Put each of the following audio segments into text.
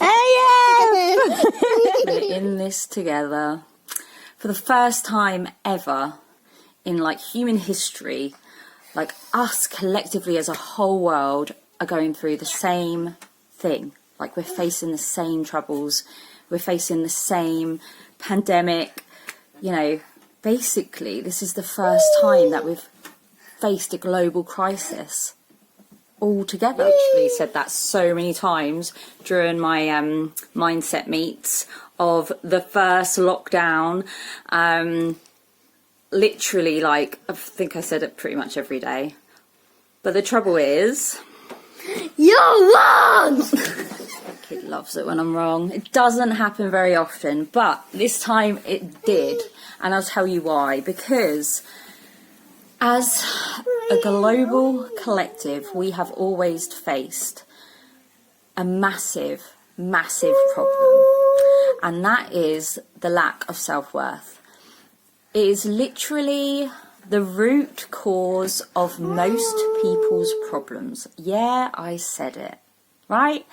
No! We're in this together. For the first time ever in like human history, like us collectively as a whole world are going through the same thing. Like we're facing the same troubles, we're facing the same pandemic, you know, basically this is the first time that we've faced a global crisis all together. Actually said that so many times during my mindset meets of the first lockdown. Literally, like, I think I said it pretty much every day. But the trouble is, you're wrong! Kid loves it when I'm wrong. It doesn't happen very often, but this time it did. And I'll tell you why. Because as a global collective, we have always faced a massive, massive problem. And that is the lack of self-worth. It is literally the root cause of most people's problems. Yeah, I said it, right?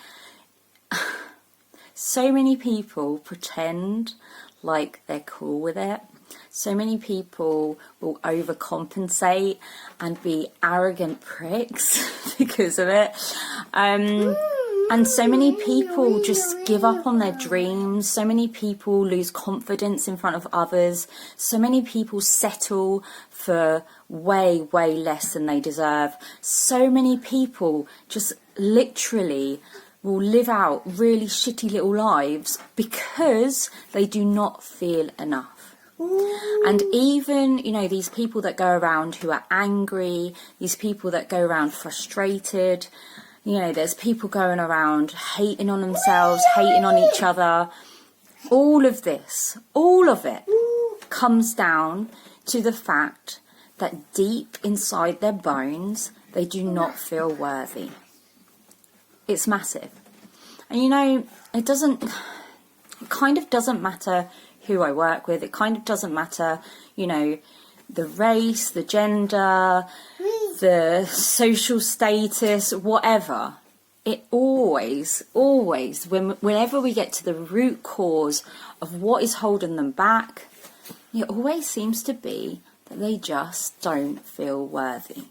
So many people pretend like they're cool with it. So many people will overcompensate and be arrogant pricks because of it. And so many people just give up on their dreams. So many people lose confidence in front of others. So many people settle for way, way less than they deserve. So many people just literally will live out really shitty little lives because they do not feel enough. And even, you know, these people that go around who are angry, these people that go around frustrated, you know, there's people going around hating on themselves, hating on each other. All of this, all of it comes down to the fact that deep inside their bones, they do not feel worthy. It's massive. And, you know, it kind of doesn't matter who I work with. It kind of doesn't matter, you know, the race, the gender, the social status, whatever. It always, whenever we get to the root cause of what is holding them back, it always seems to be that they just don't feel worthy.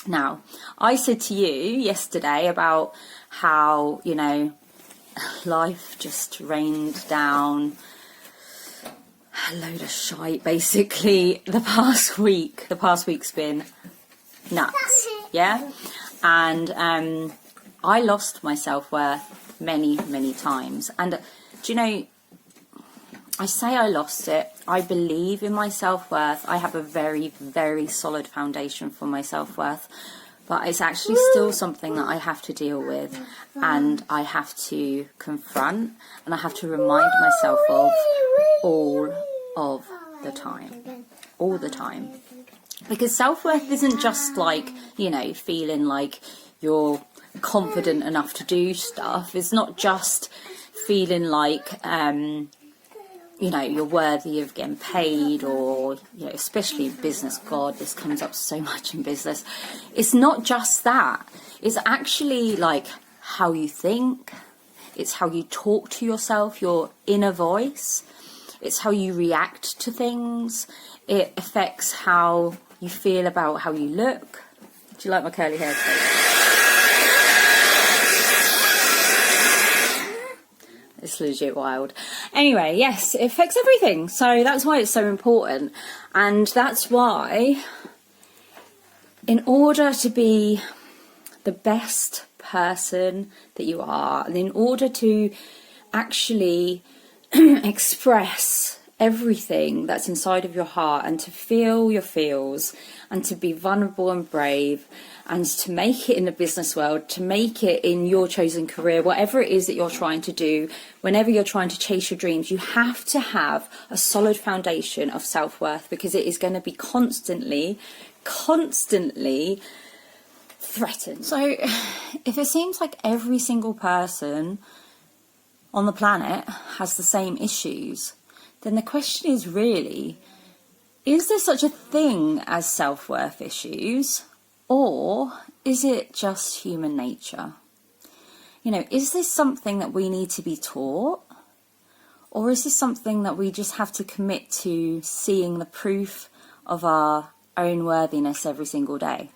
Now, I said to you yesterday about how, you know, life just rained down a load of shite, basically. The past week's been nuts, yeah? And I lost my self-worth many, many times. And do you know, I say I lost it. I believe in my self-worth. I have a very, very solid foundation for my self-worth. But it's actually still something that I have to deal with, and I have to confront, and I have to remind myself of all of the time. All the time. Because self-worth isn't just like, you know, feeling like you're confident enough to do stuff. It's not just feeling like, you know, you're worthy of getting paid, or, you know, especially in business. God, this comes up so much in business. It's not just that. It's actually like how you think. It's how you talk to yourself, your inner voice. It's how you react to things. It affects how you feel about how you look. Do you like my curly hair today? It's legit wild. Anyway, yes, it affects everything. So that's why it's so important. And that's why, in order to be the best person that you are, and in order to actually express everything that's inside of your heart, and to feel your feels, and to be vulnerable and brave, and to make it in the business world, to make it in your chosen career, whatever it is that you're trying to do, whenever you're trying to chase your dreams, you have to have a solid foundation of self-worth, because it is going to be constantly threatened. So if it seems like every single person on the planet has the same issues, then the question is really, Is there such a thing as self-worth issues, or is it just human nature? You know, is this something that we need to be taught, or is this something that we just have to commit to seeing the proof of our own worthiness every single day?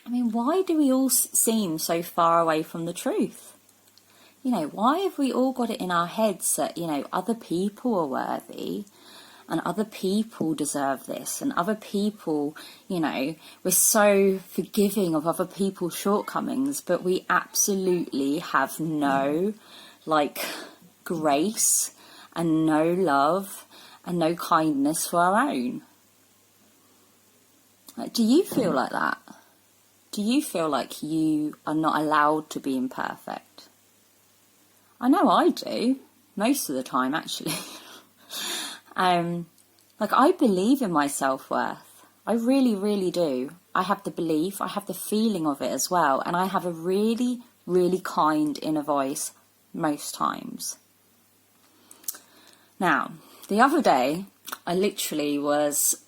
I mean, why do we all seem so far away from the truth? You know, why have we all got it in our heads that, you know, other people are worthy and other people deserve this and other people, you know, we're so forgiving of other people's shortcomings, but we absolutely have no, like, grace and no love and no kindness for our own. Like, do you feel like that? Do you feel like you are not allowed to be imperfect? I know I do, most of the time actually. Like, I believe in my self-worth. I really, really do. I have the belief, I have the feeling of it as well, and I have a really, really kind inner voice most times. Now, the other day, I literally was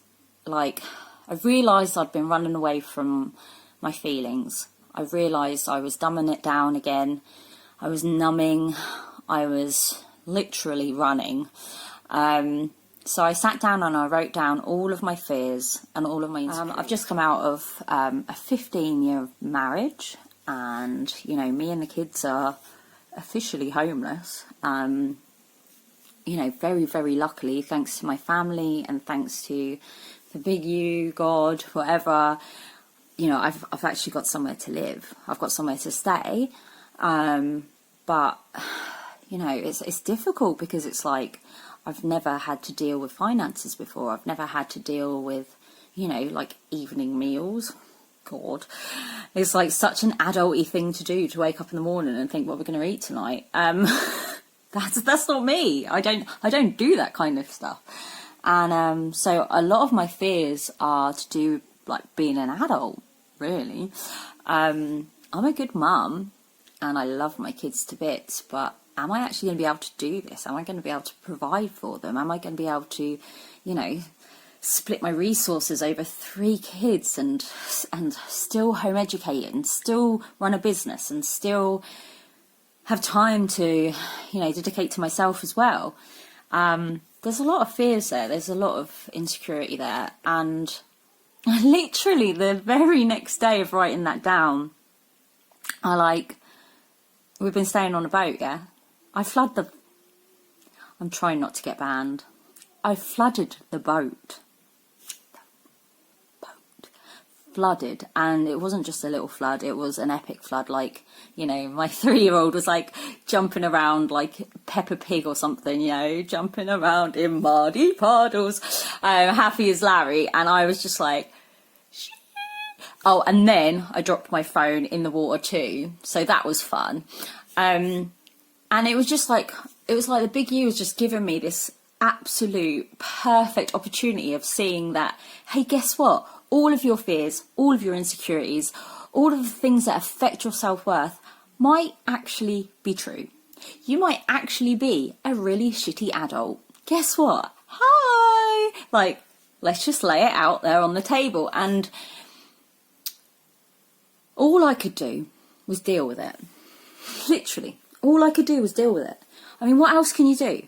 like, I realised I'd been running away from my feelings. I realised I was dumbing it down again. I was numbing. I was literally running. So I sat down and I wrote down all of my fears and all of my insecurities. I've just come out of a 15-year marriage, and, you know, me and the kids are officially homeless. You know, very, very luckily, thanks to my family and thanks to the big U, God, whatever, you know, I've actually got somewhere to live. I've got somewhere to stay. But, you know, it's difficult because it's like, I've never had to deal with finances before. I've never had to deal with, you know, like evening meals. God, it's like such an adult-y thing to do, to wake up in the morning and think what we're going to eat tonight. That's not me. I don't do that kind of stuff. And so a lot of my fears are to do with, like, being an adult, really. I'm a good mum and I love my kids to bits, but am I actually going to be able to do this? Am I going to be able to provide for them? Am I going to be able to, you know, split my resources over 3 kids and still home educate and still run a business and still have time to, you know, dedicate to myself as well? There's a lot of fears there. There's a lot of insecurity there. And literally the very next day of writing that down, we've been staying on a boat, yeah? I'm trying not to get banned. I flooded the boat. Flooded, and it wasn't just a little flood, it was an epic flood. Like, you know, my 3-year-old was like jumping around like Peppa Pig or something, you know, jumping around in muddy puddles, happy as Larry, and I was just like, shee. Oh, and then I dropped my phone in the water too, so that was fun. And it was just like, it was like the big U was just giving me this absolute perfect opportunity of seeing that, hey, guess what? All of your fears, all of your insecurities, all of the things that affect your self-worth might actually be true. You might actually be a really shitty adult. Guess what? Hi! Like, let's just lay it out there on the table. And all I could do was deal with it. Literally, all I could do was deal with it. I mean, what else can you do?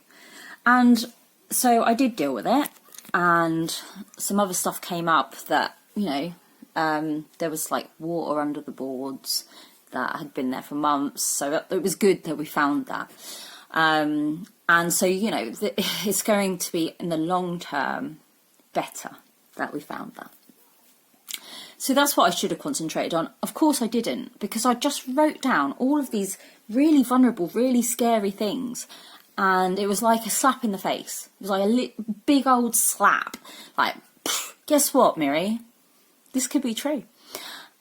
And so I did deal with it. And some other stuff came up that, you know, there was like water under the boards that had been there for months, so it was good that we found that. And so, you know, it's going to be in the long term better that we found that. So that's what I should have concentrated on. Of course I didn't, because I just wrote down all of these really vulnerable, really scary things. And it was like a slap in the face. It was like a big old slap. Like, guess what, Miri? This could be true.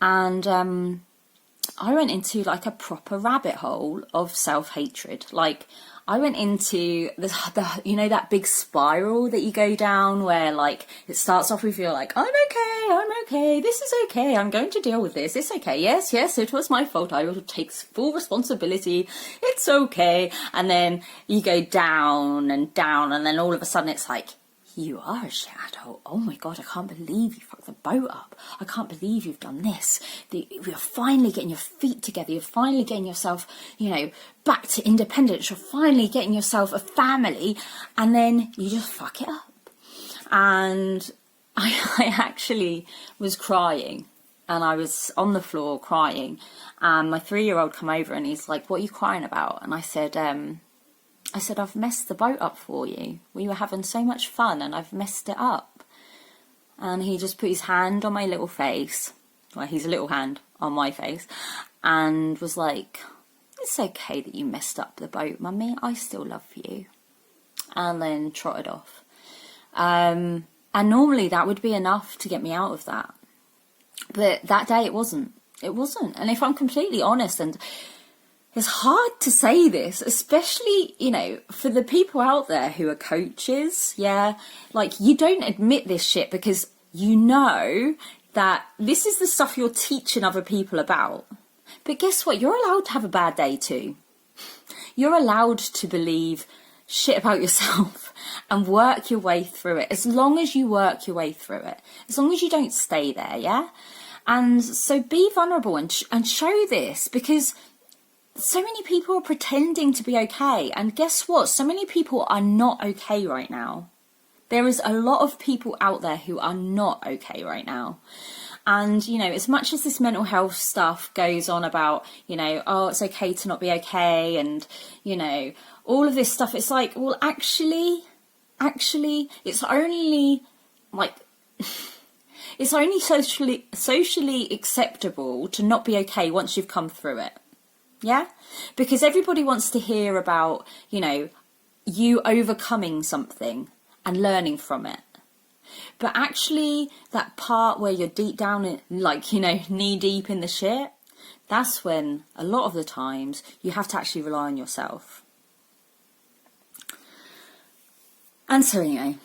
And I went into like a proper rabbit hole of self-hatred. Like, I went into the you know, that big spiral that you go down where, like, it starts off with you're like, I'm okay, this is okay, I'm going to deal with this, it's okay, yes, it was my fault, I will take full responsibility, it's okay. And then you go down and down, and then all of a sudden it's like, you are a shit adult. Oh my God, I can't believe you fucked the boat up. I can't believe you've done this. You're finally getting your feet together. You're finally getting yourself, back to independence. You're finally getting yourself a family. And then you just fuck it up. And I actually was crying. And I was on the floor crying. And my 3-year-old come over and he's like, what are you crying about? And I said, I've messed the boat up for you. We were having so much fun and I've messed it up. And he just put his hand on my little face, well, his little hand on my face, and was like, it's okay that you messed up the boat, Mummy. I still love you. And then trotted off. And normally that would be enough to get me out of that. But that day it wasn't. It wasn't. And if I'm completely honest, and it's hard to say this, especially, for the people out there who are coaches, you don't admit this shit because you know that this is the stuff you're teaching other people about. But guess what? You're allowed to have a bad day too. You're allowed to believe shit about yourself and work your way through it, as long as you work your way through it, as long as you don't stay there, yeah? And so be vulnerable and show this, because so many people are pretending to be okay. And guess what? So many people are not okay right now. There is a lot of people out there who are not okay right now. And, as much as this mental health stuff goes on about, oh, it's okay to not be okay. And, all of this stuff, it's like, well, actually, it's only like, it's only socially acceptable to not be okay once you've come through it. Yeah? Because everybody wants to hear about, you overcoming something and learning from it. But actually, that part where you're deep down, knee deep in the shit, that's when a lot of the times you have to actually rely on yourself. And so anyway,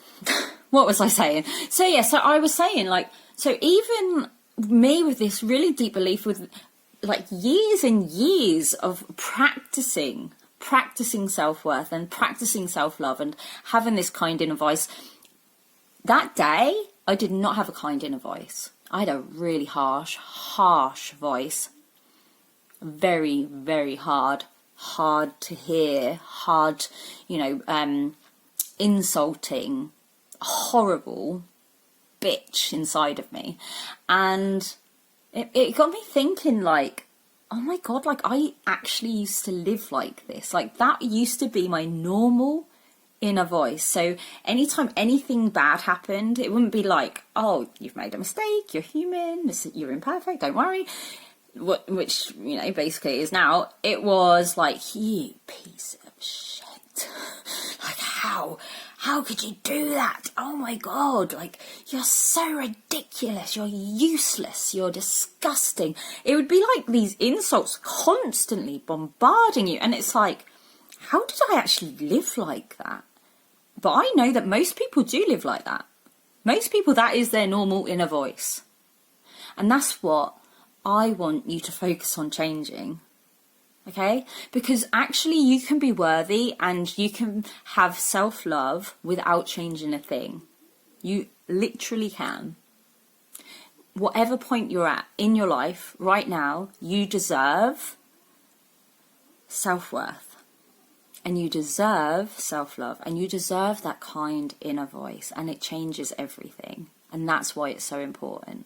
what was I saying? So I was saying, so even me with this really deep belief, with years and years of practicing self-worth and practicing self-love and having this kind inner voice, that day I did not have a kind inner voice. I had a really harsh voice. Very, very hard to hear, hard, insulting, horrible bitch inside of me. And it got me thinking, oh my God, I actually used to live like this. That used to be my normal inner voice. So anytime anything bad happened, it wouldn't be like, oh, you've made a mistake, you're human, you're imperfect, don't worry. Which, basically is now. It was like, you piece of shit. How could you do that? Oh my God, you're so ridiculous, you're useless, you're disgusting. It would be like these insults constantly bombarding you. And it's like, how did I actually live like that? But I know that most people do live like that. Most people, that is their normal inner voice. And that's what I want you to focus on changing. Okay? Because actually you can be worthy and you can have self-love without changing a thing. You literally can. Whatever point you're at in your life right now, you deserve self-worth. And you deserve self-love. And you deserve that kind inner voice. And it changes everything. And that's why it's so important.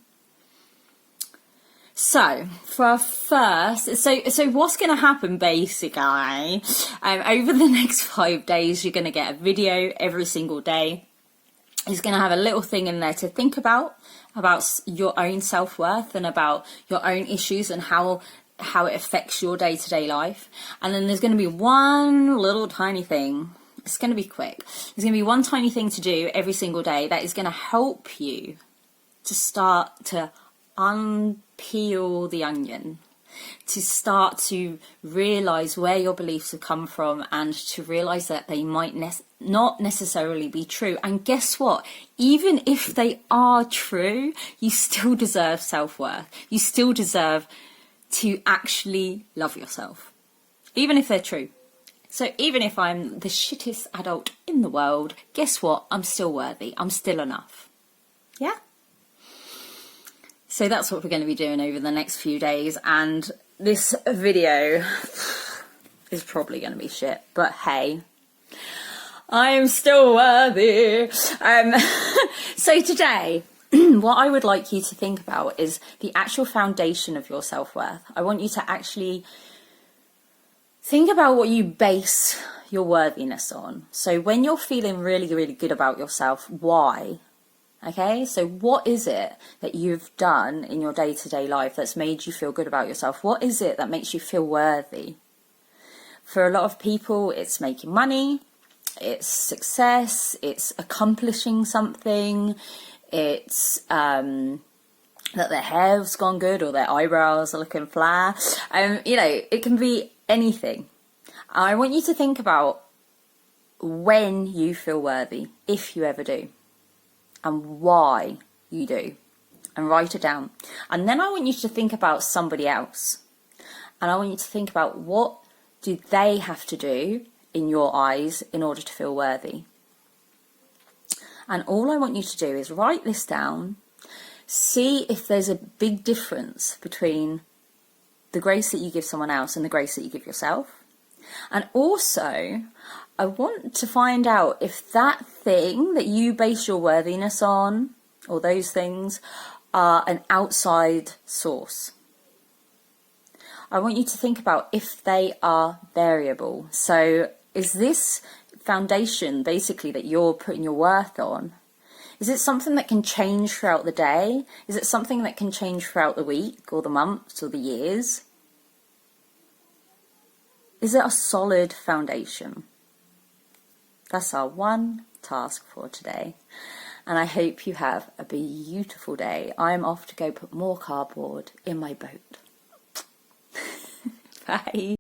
So, for our first, so what's going to happen basically, over the next 5 days, you're going to get a video every single day. It's going to have a little thing in there to think about your own self-worth and about your own issues and how it affects your day-to-day life. And then there's going to be one little tiny thing. It's going to be quick. There's going to be one tiny thing to do every single day that is going to help you to start to unpeel the onion, to start to realise where your beliefs have come from and to realise that they might not necessarily be true. And guess what? Even if they are true, you still deserve self-worth. You still deserve to actually love yourself. Even if they're true. So even if I'm the shittest adult in the world, guess what? I'm still worthy. I'm still enough. Yeah? So that's what we're going to be doing over the next few days. And this video is probably going to be shit. But hey, I'm still worthy. So today, what I would like you to think about is the actual foundation of your self-worth. I want you to actually think about what you base your worthiness on. So when you're feeling really, really good about yourself, why? Okay, so what is it that you've done in your day-to-day life that's made you feel good about yourself? What is it that makes you feel worthy? For a lot of people, it's making money, it's success, it's accomplishing something, it's that their hair's gone good or their eyebrows are looking flat. You know, it can be anything. I want you to think about when you feel worthy, if you ever do, and why you do, and write it down. And then I want you to think about somebody else, and I want you to think about what do they have to do in your eyes in order to feel worthy. And all I want you to do is write this down, see if there's a big difference between the grace that you give someone else and the grace that you give yourself. And also, I want to find out if that thing that you base your worthiness on, or those things, are an outside source. I want you to think about if they are variable. So is this foundation basically that you're putting your worth on, is it something that can change throughout the day? Is it something that can change throughout the week or the months or the years? Is it a solid foundation? That's our one task for today. And I hope you have a beautiful day. I'm off to go put more cardboard in my boat. Bye.